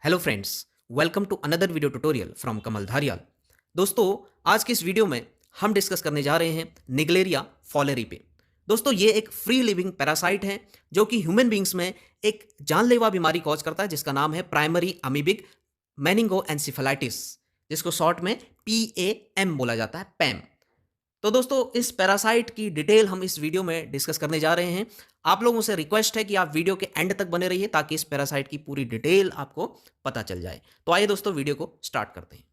Hello friends, welcome to another video tutorial from Kamal Dhariyal. दोस्तों, आज के इस वीडियो में हम डिस्कस करने जा रहे हैं निग्लेरिया फॉलेरी पे। दोस्तों, ये एक फ्री लिविंग पैरासाइट है जो कि ह्यूमन बींग्स में एक जानलेवा बीमारी कॉज करता है जिसका नाम है प्राइमरी अमीबिक मेनिंगोएन्सेफेलाइटिस, जिसको शॉर्ट में PAM बोला जाता है, पैम। तो दोस्तों, इस पैरासाइट की डिटेल हम इस वीडियो में डिस्कस करने जा रहे हैं। आप लोगों से रिक्वेस्ट है कि आप वीडियो के एंड तक बने रहिए ताकि इस पैरासाइट की पूरी डिटेल आपको पता चल जाए। तो आइए दोस्तों, वीडियो को स्टार्ट करते हैं।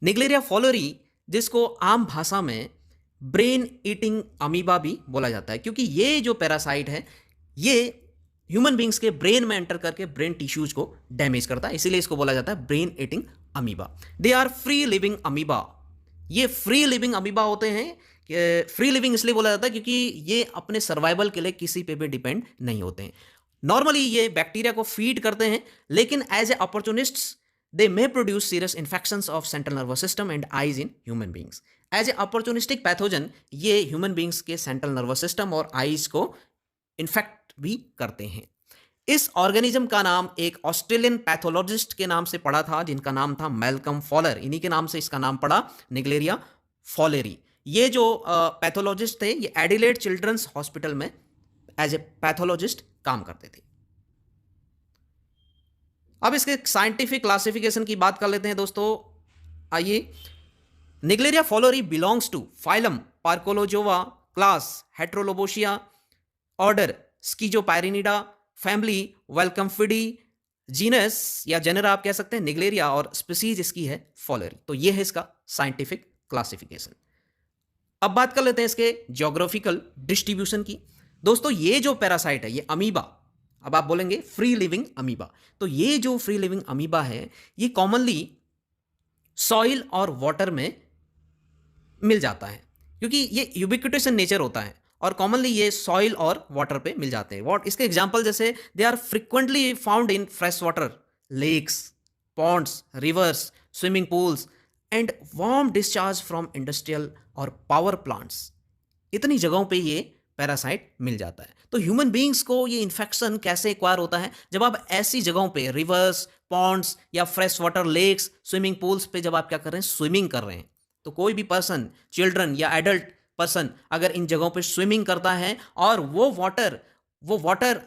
निग्लेरिया फॉलोरी, जिसको आम भाषा में ब्रेन ईटिंग अमीबा भी बोला जाता है, क्योंकि ये जो पैरासाइट है ये ह्यूमन बींग्स के ब्रेन में एंटर करके ब्रेन टिश्यूज को डैमेज करता है, इसीलिए इसको बोला जाता है brain eating amoeba. They are free living amoeba. ये फ्री लिविंग अमीबा होते हैं। फ्री लिविंग इसलिए बोला जाता है क्योंकि ये अपने सर्वाइवल के लिए किसी पे भी डिपेंड नहीं होते हैं। नॉर्मली ये बैक्टीरिया को फीड करते हैं, लेकिन as a opportunists they may produce serious infections of central nervous system and eyes in human beings. As a opportunistic pathogen ये ह्यूमन बींग्स के सेंट्रल नर्वस सिस्टम और आईज को इन्फेक्ट भी करते हैं। इस ऑर्गेनिज्म का नाम एक ऑस्ट्रेलियन पैथोलॉजिस्ट के नाम से पड़ा था, जिनका नाम था मैल्कम फॉलर। इन्हीं के नाम से इसका नाम पड़ा निग्लेरिया फॉलेरी। ये जो पैथोलॉजिस्ट थे ये एडिलेड चिल्ड्रंस हॉस्पिटल में एज ए पैथोलॉजिस्ट काम करते थे। अब इसके साइंटिफिक क्लासिफिकेशन की बात कर लेते हैं दोस्तों। आइए, Naegleria fowleri belongs to phylum Percolozoa, class Heterolobosea, order Schizopyrenida, family Vahlkampfiidae, genus या जेनर आप कह सकते हैं निग्लेरिया, और स्पीसीज इसकी है फॉलेरी। तो ये है इसका साइंटिफिक क्लासिफिकेशन। अब बात कर लेते हैं इसके ज्योग्राफिकल डिस्ट्रीब्यूशन की। दोस्तों, ये जो पैरासाइट है ये अमीबा, अब आप बोलेंगे फ्री लिविंग अमीबा, तो ये जो फ्री लिविंग अमीबा है ये कॉमनली सॉइल और वाटर में मिल जाता है, क्योंकि ये यूबिक्विटस इन नेचर होता है और कॉमनली ये सॉइल और वाटर पे मिल जाते हैं। वॉट इसके एग्जांपल जैसे they are frequently found in fresh water, lakes, ponds, rivers, swimming pools and warm discharge from industrial और पावर प्लांट्स। इतनी जगहों पे ये पैरासाइट मिल जाता है। तो ह्यूमन बींग्स को ये इन्फेक्शन कैसे एक्वायर होता है? जब आप ऐसी जगहों पे रिवर्स, पॉन्ड्स या fresh water, lakes, swimming pools पे जब आप क्या कर रहे हैं, स्विमिंग कर रहे हैं, तो कोई भी पर्सन, चिल्ड्रन या एडल्ट पर्सन अगर इन जगहों पे स्विमिंग करता है और वो वाटर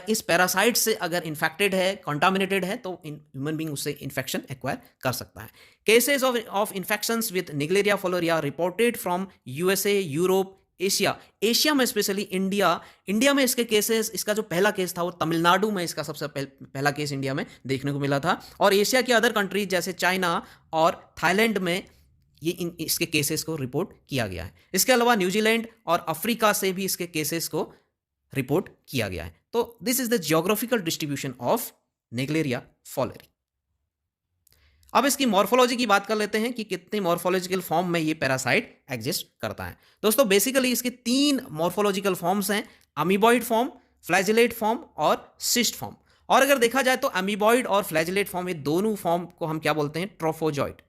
इस पैरासाइट से अगर इन्फेक्टेड है, कंटामिनेटेड है, तो ह्यूमन बींग उससे इन्फेक्शन एक्वायर कर सकता है। Cases of infections with Naegleria fowleri are reported from USA, Europe, Asia में स्पेशली इंडिया में इसके केसेस, इसका जो पहला केस था वो तमिलनाडु में इसका सबसे पहला केस इंडिया में देखने को मिला था, और एशिया के अदर कंट्रीज जैसे चाइना और थाईलैंड में ये इसके केसेस को रिपोर्ट किया गया है। इसके अलावा न्यूजीलैंड और अफ्रीका से भी इसके केसेस को रिपोर्ट किया गया है। तो this is the geographical distribution of Naegleria fowleri. अब इसकी मॉर्फोलॉजी की बात कर लेते हैं कि कितने मॉर्फोलॉजिकल फॉर्म में ये पैरासाइट एग्जिस्ट करता है। दोस्तों, बेसिकली इसके 3 मॉर्फोलॉजिकल फॉर्म्स हैं, अमीबॉइड फॉर्म, फ्लैजिलेट फॉर्म और सिस्ट फॉर्म। और अगर देखा जाए तो अमीबॉइड और फ्लैजिलेट फॉर्म, ये दोनों फॉर्म को हम क्या बोलते हैं, ट्रोफोजॉइट।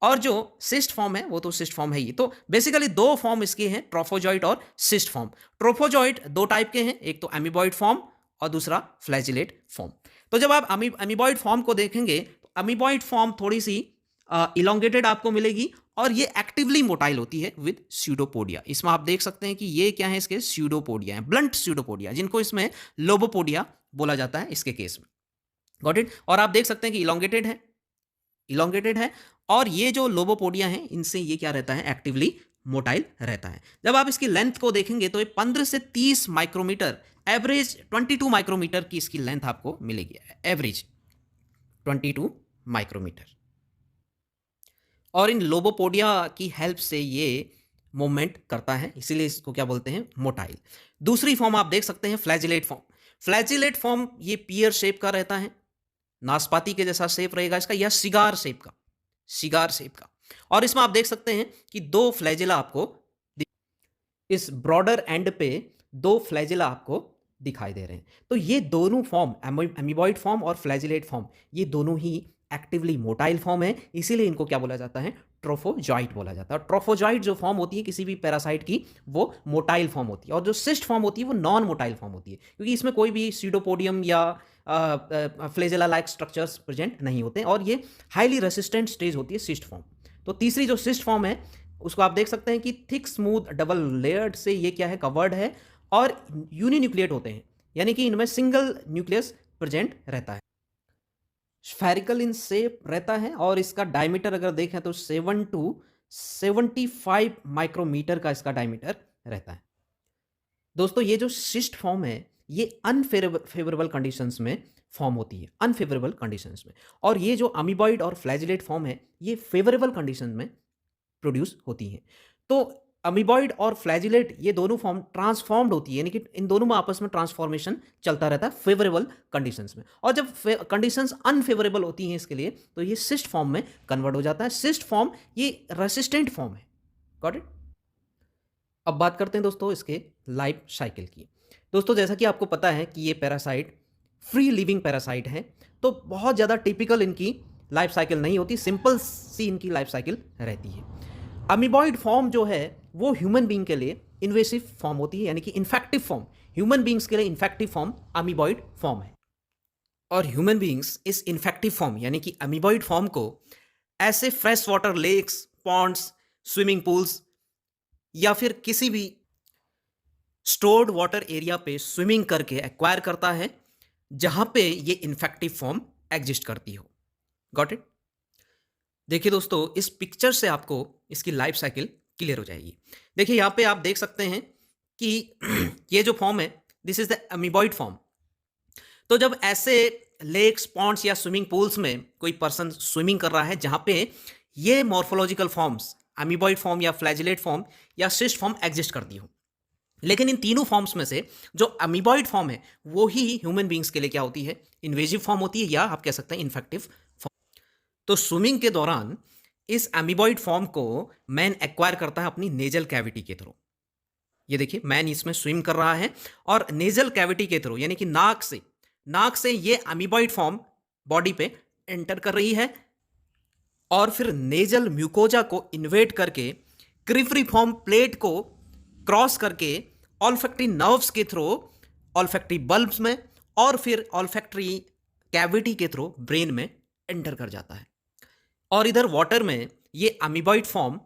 और जो सिस्ट फॉर्म है वो तो सिस्ट फॉर्म है ही। तो बेसिकली 2 फॉर्म इसके हैं, ट्रोफोजॉइट और सिस्ट फॉर्म। ट्रोफोजॉइट 2 टाइप के हैं, एक तो अमीबॉइड फॉर्म और दूसरा फ्लैजिलेट फॉर्म। तो जब आप अमीबॉइड फॉर्म को देखेंगे तो अमीबॉइड फॉर्म थोड़ी सी इलोंगेटेड आपको मिलेगी और ये एक्टिवली मोटाइल होती है विद स्यूडोपोडिया। इसमें आप देख सकते हैं कि ये क्या है, इसके स्यूडोपोडिया है, ब्लंट स्यूडोपोडिया, जिनको इसमें लोबोपोडिया बोला जाता है इसके केस में। Got it? और आप देख सकते हैं कि इलोंगेटेड है और ये जो लोबोपोडिया है इनसे ये क्या रहता है, एक्टिवली मोटाइल रहता है। जब आप इसकी लेंथ को देखेंगे तो ये 15 से 30 माइक्रोमीटर, एवरेज 22 माइक्रोमीटर की इसकी लेंथ आपको मिलेगी, एवरेज 22 माइक्रोमीटर। और इन लोबोपोडिया की हेल्प से ये मूवमेंट करता है, इसीलिए इसको क्या बोलते हैं, मोटाइल। दूसरी फॉर्म आप देख सकते हैं फ्लैजिलेट फॉर्म। फ्लैजिलेट फॉर्म ये पियर शेप का रहता है, नाशपाती के जैसा शेप रहेगा इसका, या सिगार शेप का। और इसमें आप देख सकते हैं कि 2 फ्लैजिला आपको, इस ब्रॉडर एंड पे 2 फ्लैजिला आपको दिखाई दे रहे हैं। तो ये दोनों फॉर्म, अमीबॉइड फॉर्म और फ्लैजिलेट फॉर्म, ये दोनों ही एक्टिवली मोटाइल फॉर्म है, इसीलिए इनको क्या बोला जाता है, ट्रोफोजॉइट बोला जाता है। और ट्रोफोजॉइट जो फॉर्म होती है किसी भी पैरासाइट की, वो मोटाइल फॉर्म होती है, और जो सिस्ट फॉर्म होती है वो नॉन मोटाइल फॉर्म होती है, क्योंकि इसमें कोई भी सीडोपोडियम या फ्लेजेला लाइक स्ट्रक्चर्स प्रेजेंट नहीं होते, और ये हाईली रेसिस्टेंट स्टेज होती है सिस्ट फॉर्म। तो तीसरी जो सिस्ट फॉर्म है उसको आप देख सकते हैं कि थिक स्मूथ डबल लेयर्ड से ये क्या है, कवर्ड है, और यूनिन्यूक्लिएट होते हैं, यानी कि इनमें सिंगल न्यूक्लियस प्रेजेंट रहता है, स्फेरिकल इन शेप रहता है, और इसका डायमीटर अगर देखें तो 7 to 75 माइक्रोमीटर का इसका डायमीटर रहता है। दोस्तों ये जो सिस्ट फॉर्म है ये अनफेवरेबल कंडीशंस में फॉर्म होती है, अनफेवरेबल कंडीशंस में, और ये जो अमीबॉइड और फ्लैजिलेट फॉर्म है ये फेवरेबल कंडीशन में प्रोड्यूस होती हैं। तो अमीबॉइड और फ्लैजिलेट ये दोनों फॉर्म ट्रांसफॉर्म्ड होती है, यानी कि इन दोनों में आपस में ट्रांसफॉर्मेशन चलता रहता है फेवरेबल कंडीशंस में, और जब कंडीशंस अनफेवरेबल होती हैं इसके लिए तो ये सिस्ट फॉर्म में कन्वर्ट हो जाता है। सिस्ट फॉर्म ये रेसिस्टेंट फॉर्म है। Got it. अब बात करते हैं दोस्तों इसके लाइफ साइकिल की। दोस्तों जैसा कि आपको पता है कि ये पैरासाइट फ्री लिविंग पैरासाइट है, तो बहुत ज़्यादा टिपिकल इनकी लाइफ साइकिल नहीं होती, सिंपल सी इनकी लाइफ साइकिल रहती है। अमीबॉइड फॉर्म जो है वो ह्यूमन बीइंग के लिए इन्वेसिव फॉर्म होती है, यानी कि इन्फेक्टिव फॉर्म, ह्यूमन बीइंग्स के लिए इन्फेक्टिव फॉर्म अमीबॉइड फॉर्म है। और ह्यूमन बीइंग्स इस इन्फेक्टिव फॉर्म यानी कि अमीबॉइड फॉर्म को ऐसे fresh water lakes, ponds, swimming pools या फिर किसी भी स्टोर्ड वाटर एरिया पे स्विमिंग करके एक्वायर करता है जहां पे ये इन्फेक्टिव फॉर्म एग्जिस्ट करती हो। Got it. देखिए दोस्तों इस पिक्चर से आपको इसकी लाइफ साइकिल क्लियर हो जाएगी। देखिए यहाँ पे आप देख सकते हैं कि ये जो फॉर्म है this is the amoeboid form. तो जब ऐसे लेक्स, पॉन्ड्स या स्विमिंग पूल्स में कोई पर्सन स्विमिंग कर रहा है जहां पे ये मॉर्फोलॉजिकल फॉर्म्स अमीबॉइड फॉर्म या फ्लैजिलेट फॉर्म या सिस्ट फॉर्म एग्जिस्ट करती हो, लेकिन इन तीनों फॉर्म्स में से जो अमीबॉइड फॉर्म है वो ही ह्यूमन बींग्स के लिए क्या होती है, इन्वेजिव फॉर्म होती है, या आप कह सकते हैं इन्फेक्टिव फॉर्म। तो स्विमिंग के दौरान इस अमीबॉइड फॉर्म को मैन एक्वायर करता है अपनी नेजल कैविटी के थ्रू। ये देखिए मैन इसमें स्विम कर रहा है और नेजल कैविटी के थ्रू यानी कि नाक से ये अमीबॉइड फॉर्म बॉडी पे एंटर कर रही है, और फिर नेजल म्यूकोजा को इन्वेट करके क्रिफरीफॉर्म प्लेट को क्रॉस करके ऑल्फैक्टरी नर्व्स के थ्रू ऑल्फैक्टरी बल्ब्स में और फिर ऑल्फैक्टरी कैविटी के थ्रू ब्रेन में एंटर कर जाता है। और इधर वाटर में ये अमीबॉइड फॉर्म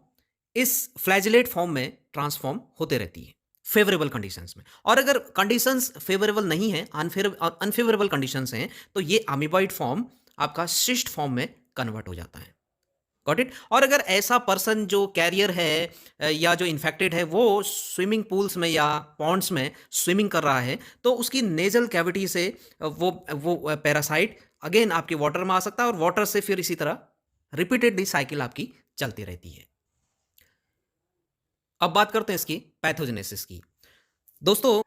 इस फ्लैजिलेट फॉर्म में ट्रांसफॉर्म होते रहती है फेवरेबल कंडीशंस में। और अगर कंडीशंस फेवरेबल नहीं है, अनफेवरेबल कंडीशंस हैं, तो ये अमीबॉइड फॉर्म आपका सिस्ट फॉर्म में कन्वर्ट हो जाता है। Got it. और अगर ऐसा पर्सन जो कैरियर है या जो इन्फेक्टेड है वो स्विमिंग पूल्स में या पॉन्ड्स में स्विमिंग कर रहा है, तो उसकी नेजल कैविटी से वो पैरासाइट अगेन आपके वाटर में आ सकता है, और वाटर से फिर इसी तरह रिपीटेडली साइकिल आपकी चलती रहती है। अब बात करते हैं इसकी पैथोजेनेसिस की। दोस्तों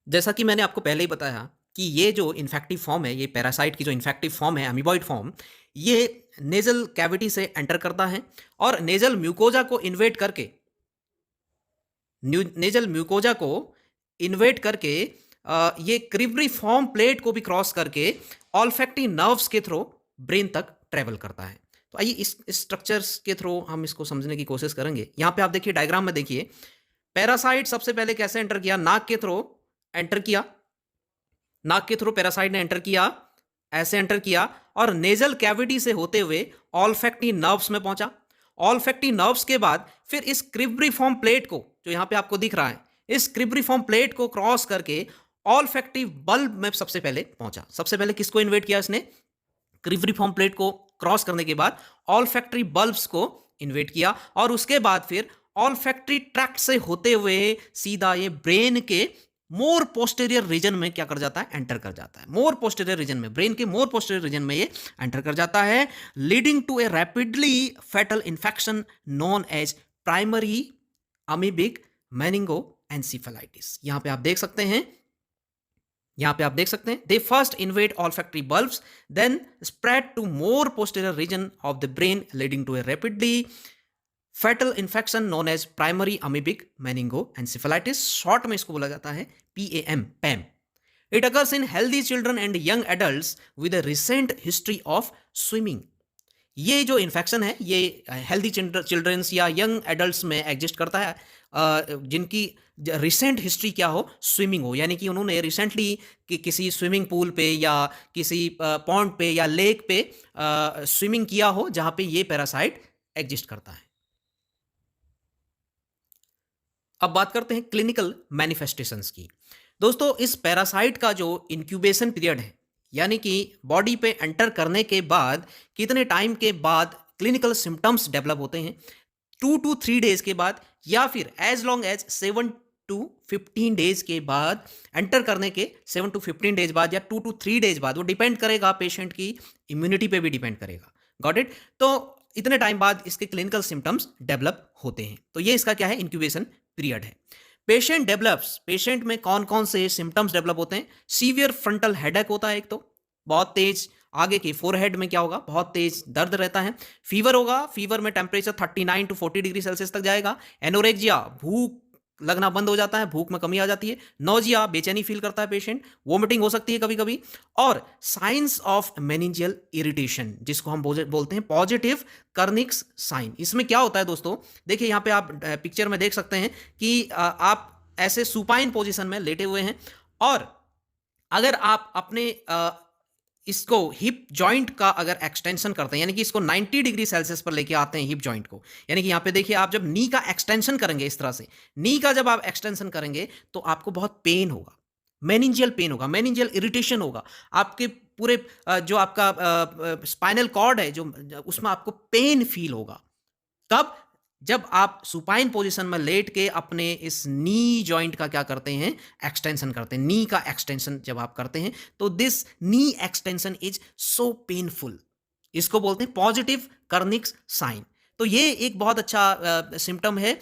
जैसा कि मैंने आपको पहले ही बताया कि ये जो इन्फेक्टिव फॉर्म है, ये पैरासाइट की जो इन्फेक्टिव फॉर्म है अमीबॉइड फॉर्म, ये नेजल कैविटी से एंटर करता है और नेजल म्यूकोजा को इन्वेट करके ये क्रिब्रिफॉर्म प्लेट को भी क्रॉस करके ऑल्फैक्टरी नर्व्स के थ्रू ब्रेन तक ट्रेवल करता है। तो आइए इस स्ट्रक्चर्स के थ्रू हम इसको समझने की कोशिश करेंगे। यहाँ पे आप देखिए डायग्राम में देखिए, पैरासाइट सबसे पहले कैसे एंटर किया, नाक के थ्रू एंटर किया, नाक के थ्रू पैरासाइट ने एंटर किया, ऐसे एंटर किया और नेजल कैविटी से होते हुए ऑल्फैक्टरी नर्व्स में पहुंचा। ऑल्फैक्टरी नर्व्स के बाद फिर इस क्रिब्रिफॉर्म प्लेट को, जो यहां पे आपको दिख रहा है, इस क्रिब्रिफॉर्म प्लेट को क्रॉस करके ऑल्फैक्टरी बल्ब में सबसे पहले पहुंचा। सबसे पहले किसको इन्वेट किया इसने, क्रिब्रिफॉर्म प्लेट को क्रॉस करने के बाद ऑल्फैक्टरी बल्ब्स को इन्वेट किया, और उसके बाद फिर ऑल्फैक्टरी ट्रैक्ट से होते हुए सीधा ये ब्रेन के मोर पोस्टेरियर रीजन में क्या कर जाता है, एंटर कर जाता है। मोर पोस्टेरियर रीजन में, ब्रेन के मोर पोस्टेरियर रीजन में ये एंटर कर जाता है, leading to a rapidly fatal infection known as primary amoebic meningoencephalitis. यहां पे आप देख सकते हैं, they first invade olfactory bulbs then spread to more posterior region of the brain leading to a rapidly fatal infection known as primary amoebic meningoencephalitis. Short में इसको बोला जाता है PAM, PAM. It occurs in healthy children and young adults with a recent history of swimming. ये जो infection है ये healthy children's या यंग एडल्ट्स में एग्जिस्ट करता है जिनकी रिसेंट हिस्ट्री क्या हो, स्विमिंग हो, यानी कि उन्होंने रिसेंटली किसी स्विमिंग पूल पे या किसी पॉन्ड पे या लेक पे स्विमिंग किया हो जहां पे ये पैरासाइट एग्जिस्ट करता है। अब बात करते हैं क्लिनिकल मैनिफेस्टेशंस की। दोस्तों इस पैरासाइट का जो इंक्यूबेशन पीरियड है, यानी कि बॉडी पे एंटर करने के बाद कितने टाइम के बाद क्लिनिकल सिम्टम्स डेवलप होते हैं, 2 to 3 डेज के बाद या फिर as long as 7 to 15 days के बाद, एंटर करने के 7 to 15 डेज बाद या 2 to 3 डेज बाद, वो डिपेंड करेगा पेशेंट की इम्यूनिटी पे भी डिपेंड करेगा। Got it. तो इतने टाइम बाद इसके क्लिनिकल सिम्टम्स डेवलप होते हैं। तो ये इसका क्या है, इंक्यूबेशन पीरियड है। पेशेंट में कौन कौन से सिम्टम्स डेवलप होते हैं, सीवियर फ्रंटल हेडेक होता है एक, तो बहुत तेज आगे की फोरहेड में क्या होगा, बहुत तेज दर्द रहता है। फीवर होगा, फीवर में टेम्परेचर 39 to 40 डिग्री सेल्सियस तक जाएगा। एनोरेक्सिया, भूख लगना बंद हो जाता है, भूख में कमी आ जाती है। नोजिया, बेचैनी फील करता है पेशेंट। वोमिटिंग हो सकती है कभी कभी। और साइंस ऑफ मेनिंजियल इरिटेशन, जिसको हम बोलते हैं पॉजिटिव कर्निक्स साइन। इसमें क्या होता है दोस्तों, देखिए यहाँ पे आप पिक्चर में देख सकते हैं कि आप ऐसे सुपाइन पोजिशन में लेटे हुए हैं और अगर आप अपने इसको हिप जॉइंट का अगर एक्सटेंशन करते हैं, यानी कि इसको 90 डिग्री सेल्सियस पर लेके आते हैं हिप जॉइंट को, यानी कि यहाँ पे देखिए आप जब नी का एक्सटेंशन करेंगे, इस तरह से नी का जब आप एक्सटेंशन करेंगे तो आपको बहुत पेन होगा, मेनिंजियल पेन होगा, मेनिंजियल इरिटेशन होगा। आपके पूरे जो आपका स्पाइनल कॉर्ड है जो उसमें आपको पेन फील होगा। कब, जब आप सुपाइन पोजीशन में लेट के अपने इस नी जॉइंट का क्या करते हैं, एक्सटेंशन करते हैं। नी का एक्सटेंशन जब आप करते हैं तो this knee extension is so painful, इसको बोलते हैं पॉजिटिव कर्निक्स साइन। तो ये एक बहुत अच्छा सिम्टम है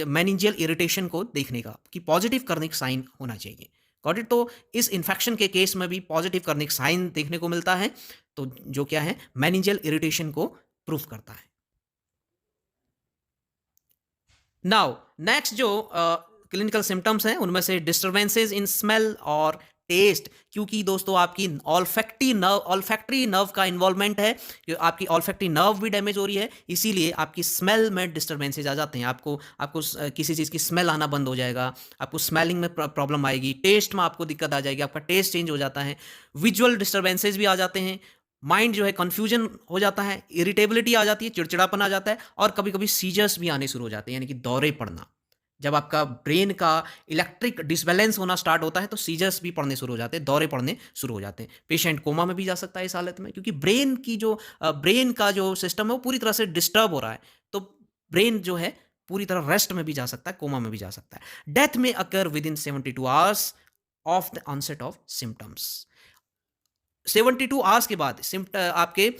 मेनिंजियल इरिटेशन को देखने का, कि पॉजिटिव कर्निक साइन होना चाहिए। Got it. तो इस इन्फेक्शन के केस में भी पॉजिटिव कर्निक साइन देखने को मिलता है, तो जो क्या है, मेनिंजियल इरिटेशन को प्रूफ करता है। नाउ नेक्स्ट जो क्लिनिकल सिम्टम्स हैं उनमें से डिस्टर्बेंसेस इन स्मेल और टेस्ट, क्योंकि दोस्तों आपकी ऑल्फैक्टरी नर्व का इन्वॉल्वमेंट है, आपकी ऑल्फैक्टरी नर्व भी डैमेज हो रही है, इसीलिए आपकी स्मेल में डिस्टर्बेंसेज आ जाते हैं। आपको किसी चीज़ की स्मेल आना बंद हो जाएगा, आपको स्मेलिंग में प्रॉब्लम आएगी, टेस्ट में आपको दिक्कत आ जाएगी, आपका टेस्ट चेंज हो जाता है, विजुअल डिस्टर्बेंसेज भी आ जाते हैं, माइंड जो है कन्फ्यूजन हो जाता है, इरिटेबिलिटी आ जाती है, चिड़चिड़ापन आ जाता है, और कभी कभी सीजर्स भी आने शुरू हो जाते हैं, यानी कि दौरे पड़ना। जब आपका ब्रेन का इलेक्ट्रिक डिसबैलेंस होना स्टार्ट होता है तो सीजर्स भी पड़ने शुरू हो जाते हैं, दौरे पड़ने शुरू हो जाते हैं। पेशेंट कोमा में भी जा सकता है इस हालत में, क्योंकि ब्रेन का जो सिस्टम है वो पूरी तरह से डिस्टर्ब हो रहा है। तो ब्रेन जो है पूरी तरह रेस्ट में भी जा सकता है, कोमा में भी जा सकता है। डेथ में occur within 72 hours of the onset of symptoms. 72 hours के बाद आपके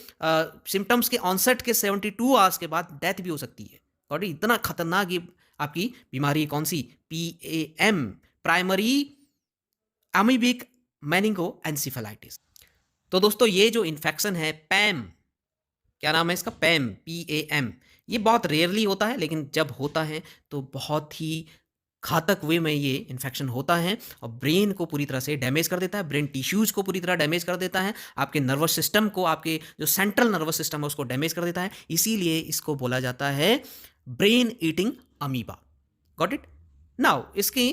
सिम्टम्स के ऑनसेट के 72 आवर्स के बाद डेथ भी हो सकती है। और इतना खतरनाक ये आपकी बीमारी कौन सी, PAM, प्राइमरी अमीबिक मेनिंगो एनसीफेलाइटिस। तो दोस्तों ये जो इन्फेक्शन है पैम, क्या नाम है इसका, PAM, ये बहुत रेयरली होता है, लेकिन जब होता है तो बहुत ही घातक वे में ये इन्फेक्शन होता है और ब्रेन को पूरी तरह से डैमेज कर देता है, ब्रेन टिश्यूज को पूरी तरह डैमेज कर देता है, आपके नर्वस सिस्टम को, आपके जो सेंट्रल नर्वस सिस्टम है उसको डैमेज कर देता है। इसीलिए इसको बोला जाता है brain eating amoeba. Got it. Now इसकी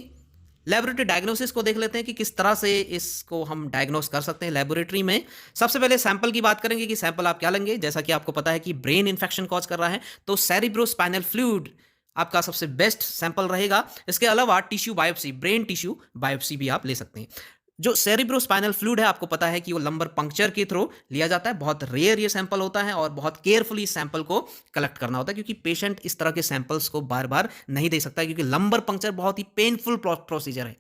लेबोरेटरी डायग्नोसिस को देख लेते हैं कि किस तरह से इसको हम डायग्नोस कर सकते हैं लेबोरेटरी में। सबसे पहले सैंपल की बात करेंगे कि सैंपल आप क्या लेंगे। जैसा कि आपको पता है कि ब्रेन इन्फेक्शन कॉज कर रहा है तो सेरिब्रोस्पाइनल फ्लूइड आपका सबसे बेस्ट सैंपल रहेगा। इसके अलावा tissue biopsy, brain tissue biopsy भी आप ले सकते हैं। जो सेरिब्रोस्पाइनल फ्लूइड है आपको पता है कि वो लंबर पंक्चर के थ्रू लिया जाता है। बहुत रेयर ये सैंपल होता है और बहुत केयरफुली इस सैंपल को कलेक्ट करना होता है, क्योंकि पेशेंट इस तरह के सैंपल्स को बार बार नहीं दे सकता है, क्योंकि लंबर पंक्चर बहुत ही पेनफुल प्रोसीजर है।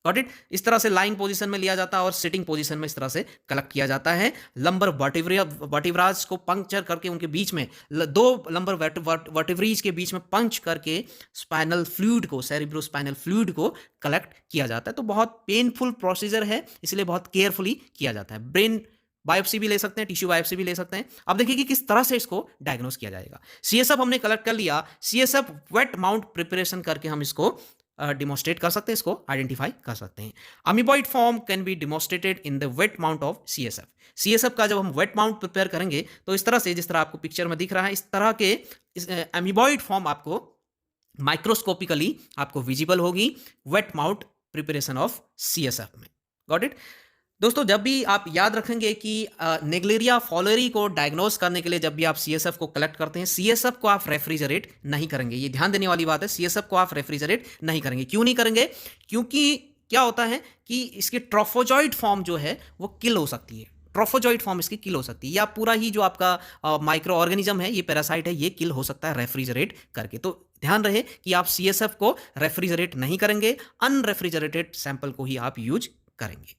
Got it. इस तरह से लाइंग पोजीशन में लिया जाता है और सिटिंग पोजीशन में इस तरह से कलेक्ट किया जाता है। लंबर वर्टिब्राज को पंक्चर करके उनके बीच में दो लंबर वर्टिब्रीज के बीच में पंच करके स्पाइनल फ्लूइड को, सेरिब्रोस्पाइनल फ्लूइड को कलेक्ट किया जाता है। तो बहुत पेनफुल प्रोसीजर है, इसलिए बहुत केयरफुली किया जाता है। ब्रेन बायोप्सी भी ले सकते हैं, टिश्यू बायोप्सी भी ले सकते हैं। अब देखिए कि किस तरह से इसको डायग्नोस किया जाएगा। CSF हमने कलेक्ट कर लिया, CSF वेट माउंट प्रिपरेशन करके हम इसको डिमॉन्स्ट्रेट कर सकते हैं, इसको आइडेंटिफाई कर सकते हैं। Amoeboid form can be demonstrated in the wet mount of CSF. CSF का जब हम वेट माउंट प्रिपेयर करेंगे तो इस तरह से, जिस तरह आपको पिक्चर में दिख रहा है, इस तरह के अमीबॉइड फॉर्म आपको माइक्रोस्कोपिकली आपको विजिबल होगी wet mount preparation of CSF में। गॉट इट दोस्तों? जब भी आप याद रखेंगे कि नेग्लेरिया फॉलोरी को डायग्नोस करने के लिए जब भी आप सीएसएफ को कलेक्ट करते हैं, सीएसएफ को आप रेफ्रिजरेट नहीं करेंगे। ये ध्यान देने वाली बात है, सीएसएफ को आप रेफ्रिजरेट नहीं करेंगे। क्यों नहीं करेंगे? क्योंकि क्या होता है कि इसकी ट्रोफोजॉइड फॉर्म जो है वो किल हो सकती है। ट्रोफोजॉइड फॉर्म इसकी किल हो सकती है, या पूरा ही जो आपका माइक्रो ऑर्गेनिज्म है, ये पैरासाइट है, ये किल हो सकता है रेफ्रिजरेट करके। तो ध्यान रहे कि आप सीएसएफ को रेफ्रिजरेट नहीं करेंगे, अनरेफ्रिजरेटेड सैंपल को ही आप यूज करेंगे।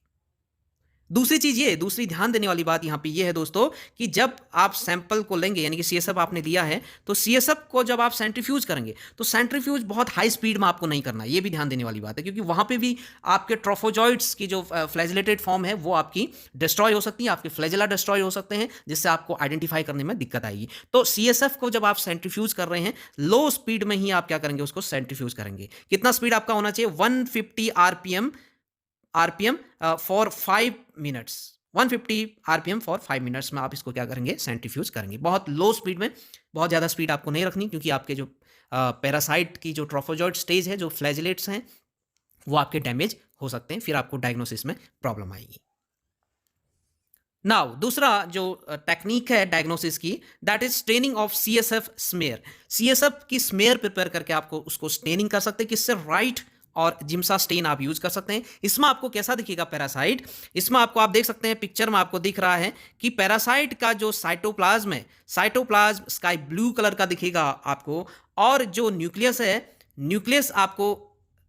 दूसरी चीज ये, दूसरी ध्यान देने वाली बात यहां पे ये है दोस्तों कि जब आप सैंपल को लेंगे, यानी कि सीएसएफ आपने लिया है, तो सीएसएफ को जब आप सेंट्रीफ्यूज करेंगे तो सेंट्रीफ्यूज बहुत हाई स्पीड में आपको नहीं करना है। ये भी ध्यान देने वाली बात है, क्योंकि वहां पे भी आपके ट्रोफोजॉइड्स की जो फ्लैजिलेटेड फॉर्म है वो आपकी डिस्ट्रॉय हो सकती है, आपके फ्लैजिला डिस्ट्रॉय हो सकते हैं, जिससे आपको आइडेंटिफाई करने में दिक्कत आएगी। तो सीएसएफ को जब आप सेंट्रीफ्यूज कर रहे हैं, लो स्पीड में ही आप क्या करेंगे, उसको सेंट्रीफ्यूज करेंगे। कितना स्पीड आपका होना चाहिए? 150 RPM for 5 minutes. 150 RPM for 5 minutes में आप इसको क्या करेंगे, सेंट्रीफ्यूज करेंगे। बहुत लो स्पीड में, बहुत ज़्यादा स्पीड आपको नहीं रखनी, क्योंकि आपके जो पैरासाइट की जो ट्रोफोजॉइड स्टेज है, जो फ्लैजिलेट्स हैं, वो आपके डैमेज हो सकते हैं, फिर आपको डायग्नोसिस में प्रॉब्लम आएगी। नाउ दूसरा जो टेक्निक है डायग्नोसिस की, that is staining of CSF smear. CSF की स्मेयर प्रिपेयर करके आपको उसको स्टेनिंग कर सकते हैं, किससे? राइट और जिम्सा स्टेन आप यूज कर सकते हैं। इसमें आपको कैसा दिखेगा पैरासाइट? इसमें आपको, आप देख सकते हैं पिक्चर में आपको दिख रहा है कि पैरासाइट का जो साइटोप्लाज्म है, साइटोप्लाज्म स्काई ब्लू कलर का दिखेगा आपको, और जो न्यूक्लियस है, न्यूक्लियस आपको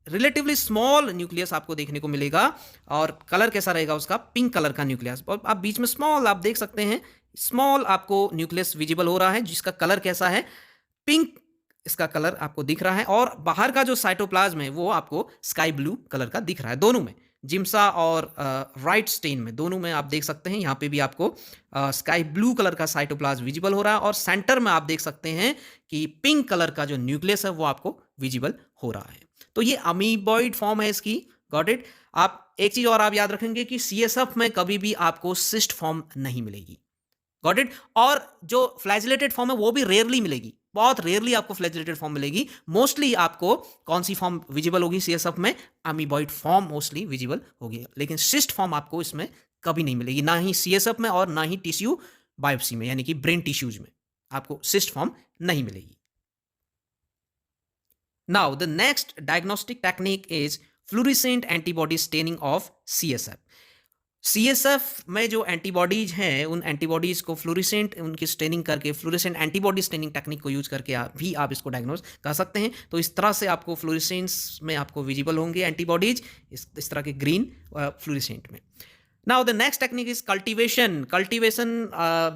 रिलेटिवली स्मॉल न्यूक्लियस आपको देखने को मिलेगा, और कलर कैसा रहेगा उसका? पिंक कलर का न्यूक्लियस। और आप बीच में स्मॉल आप देख सकते हैं, स्मॉल आपको न्यूक्लियस विजिबल हो रहा है, जिसका कलर कैसा है? पिंक इसका कलर आपको दिख रहा है, और बाहर का जो साइटोप्लाज्म है वो आपको स्काई ब्लू कलर का दिख रहा है। दोनों में, जिम्सा और राइट स्टेन में, दोनों में आप देख सकते हैं, यहाँ पे भी आपको स्काई ब्लू कलर का साइटोप्लाज्म विजिबल हो रहा है, और सेंटर में आप देख सकते हैं कि पिंक कलर का जो न्यूक्लियस है वो आपको विजिबल हो रहा है। तो ये अमीबॉइड फॉर्म है इसकी। Got it? आप एक चीज और आप याद रखेंगे कि सीएसएफ में कभी भी आपको सिस्ट फॉर्म नहीं मिलेगी। Got it? और जो फ्लैजिलेटेड फॉर्म है वो भी रेयरली मिलेगी, बहुत रेयरली आपको फ्लैजिलेटेड फॉर्म मिलेगी। मोस्टली आपको कौन सी फॉर्म विजिबल होगी सीएसएफ में? अमीबॉइड फॉर्म मोस्टली विजिबल होगी, लेकिन सिस्ट फॉर्म आपको इसमें कभी नहीं मिलेगी, ना ही सीएसएफ में और ना ही टिश्यू बायोप्सी में, यानी कि ब्रेन टिश्यूज में आपको सिस्ट फॉर्म नहीं मिलेगी। Now the next diagnostic technique is fluorescent antibody staining of CSF. CSF में जो एंटीबॉडीज हैं, उन एंटीबॉडीज को फ्लोरेसेंट उनकी स्टेनिंग करके, फ्लोरेसेंट एंटीबॉडी स्टेनिंग टेक्निक को यूज करके आप इसको डायग्नोज कर सकते हैं। तो इस तरह से आपको फ्लोरेसेंस में आपको विजिबल होंगे एंटीबॉडीज, इस तरह के ग्रीन फ्लोरेसेंट में। Now the next technique is cultivation. Cultivation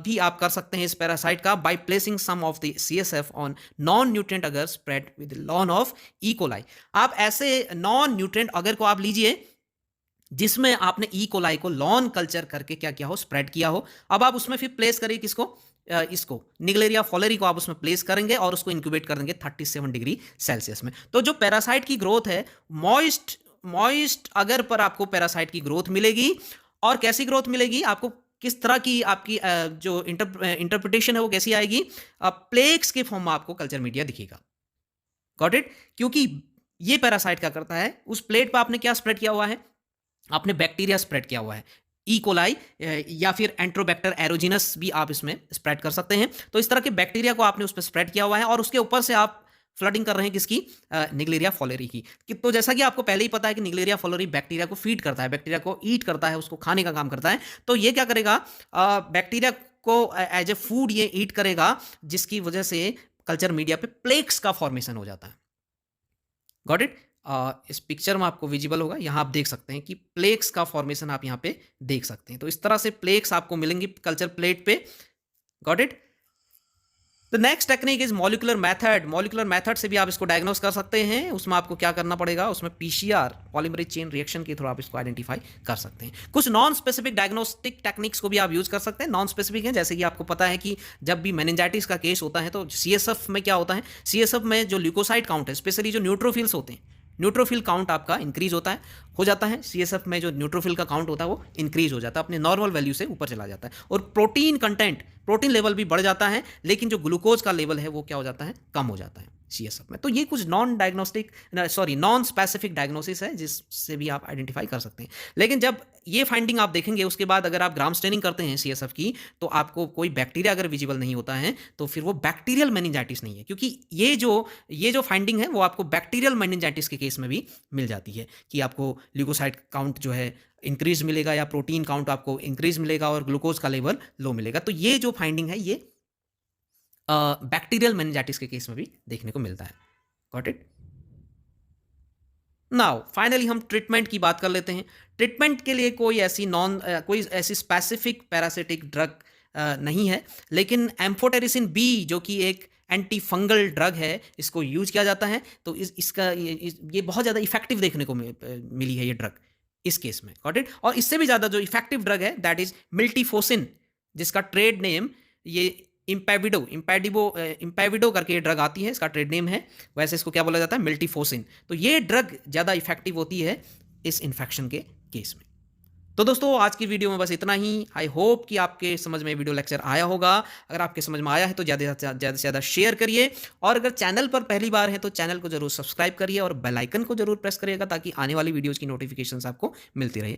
भी आप कर सकते हैं इस पैरासाइट का by placing some of the CSF on non nutrient agar spread with lawn of E coli. आप ऐसे नॉन न्यूट्रिएंट अगर को आप लीजिए जिसमें आपने ई कोलाई को लॉन कल्चर करके क्या किया हो, स्प्रेड किया हो। अब आप उसमें फिर प्लेस करिए किसको? इसको निग्लेरिया फॉलोरी को आप उसमें प्लेस करेंगे और उसको इंक्यूबेट कर देंगे 37 डिग्री सेल्सियस में। तो जो पैरासाइट की ग्रोथ है, मॉइस्ट अगर पर आपको पैरासाइट की ग्रोथ मिलेगी। और कैसी ग्रोथ मिलेगी आपको? किस तरह की आपकी जो इंटरप्रिटेशन है वो कैसी आएगी? प्लेक्स के फॉर्म में आपको कल्चर मीडिया दिखेगा। Got it? क्योंकि ये पैरासाइट क्या करता है, उस प्लेट पर आपने क्या स्प्रेड किया हुआ है? आपने बैक्टीरिया स्प्रेड किया हुआ है, ई कोलाई या फिर एंट्रोबैक्टर एरोजिनस भी आप इसमें स्प्रेड कर सकते हैं। तो इस तरह के बैक्टीरिया को आपने उस पर स्प्रेड किया हुआ है, और उसके ऊपर से आप फ्लडिंग कर रहे हैं किसकी? निग्लेरिया फॉलोरी की। तो जैसा कि आपको पहले ही पता है कि निग्लेरिया फॉलोरी बैक्टीरिया को फीड करता है, बैक्टीरिया को ईट करता है, उसको खाने का काम करता है। तो ये क्या करेगा? बैक्टीरिया को एज ए फूड ये ईट करेगा, जिसकी वजह से कल्चर मीडिया पे प्लेक्स का फॉर्मेशन हो जाता है। Got it? इस पिक्चर में आपको विजिबल होगा, यहाँ आप देख सकते हैं कि प्लेक्स का फॉर्मेशन आप यहाँ पे देख सकते हैं। तो इस तरह से प्लेक्स आपको मिलेंगी कल्चर प्लेट पे। Got it? The next technique is molecular method. Molecular method से भी आप इसको डायग्नोस कर सकते हैं। उसमें आपको क्या करना पड़ेगा? उसमें पीसीआर, पॉलीमरेज चेन रिएक्शन के थ्रू आप इसको आइडेंटिफाई कर सकते हैं। कुछ नॉन स्पेसिफिक डायग्नोस्टिक टेक्निक्स को भी आप यूज कर सकते हैं। नॉन स्पेसिफिक है, जैसे कि आपको पता है कि जब भी मेनिंजाइटिस का केस होता है तो सीएसएफ में क्या होता है? सीएसएफ में जो ल्यूकोसाइट काउंट है, स्पेशली जो न्यूट्रोफिल्स होते हैं, न्यूट्रोफिल काउंट आपका इंक्रीज होता है, हो जाता है। सीएसएफ में जो न्यूट्रोफिल का काउंट होता है वो इंक्रीज हो जाता है, अपने नॉर्मल वैल्यू से ऊपर चला जाता है। और प्रोटीन कंटेंट, प्रोटीन लेवल भी बढ़ जाता है, लेकिन जो ग्लूकोज का लेवल है वो क्या हो जाता है, कम हो जाता है सीएसएफ में। तो ये कुछ नॉन स्पेसिफिक डायग्नोसिस है जिससे भी आप आइडेंटिफाई कर सकते हैं। लेकिन जब ये फाइंडिंग आप देखेंगे उसके बाद अगर आप ग्राम स्टेनिंग करते हैं सीएसएफ की, तो आपको कोई बैक्टीरिया अगर विजिबल नहीं होता है तो फिर वो बैक्टीरियल मेनिंजाइटिस नहीं है, क्योंकि ये जो फाइंडिंग है वो आपको बैक्टीरियल मेनिंजाइटिस के केस में भी मिल जाती है कि आपको ल्यूकोसाइट काउंट जो है इंक्रीज मिलेगा या प्रोटीन काउंट आपको इंक्रीज मिलेगा और ग्लूकोज का लेवल लो मिलेगा। तो ये जो फाइंडिंग है ये बैक्टीरियल मेनिंजाइटिस के केस में भी देखने को मिलता है। Got it? नाउ फाइनली हम ट्रीटमेंट की बात कर लेते हैं। ट्रीटमेंट के लिए कोई ऐसी स्पेसिफिक पैरासिटिक ड्रग नहीं है, लेकिन एम्फोटेरिसिन बी जो कि एक एंटी फंगल ड्रग है, इसको यूज किया जाता है। तो इसका ये बहुत ज़्यादा इफेक्टिव देखने को मिली है ये ड्रग इस केस में। Got it? और इससे भी ज़्यादा जो इफेक्टिव ड्रग है दैट इज मिल्टीफोसिन, जिसका ट्रेड नेम ये इम्पैविडो करके ये ड्रग आती है, इसका ट्रेड नेम है। वैसे इसको क्या बोला जाता है, मिल्टीफोसिन। तो ये ड्रग ज़्यादा इफेक्टिव होती है इस इन्फेक्शन के केस में। तो दोस्तों आज की वीडियो में बस इतना ही। आई होप कि आपके समझ में वीडियो लेक्चर आया होगा। अगर आपके समझ में आया है तो ज़्यादा से ज़्यादा शेयर करिए, और अगर चैनल पर पहली बार है तो चैनल को जरूर सब्सक्राइब करिए और बेल आइकन को जरूर प्रेस करिएगा ताकि आने वाली वीडियोज़ की नोटिफिकेशंस आपको मिलती रहे।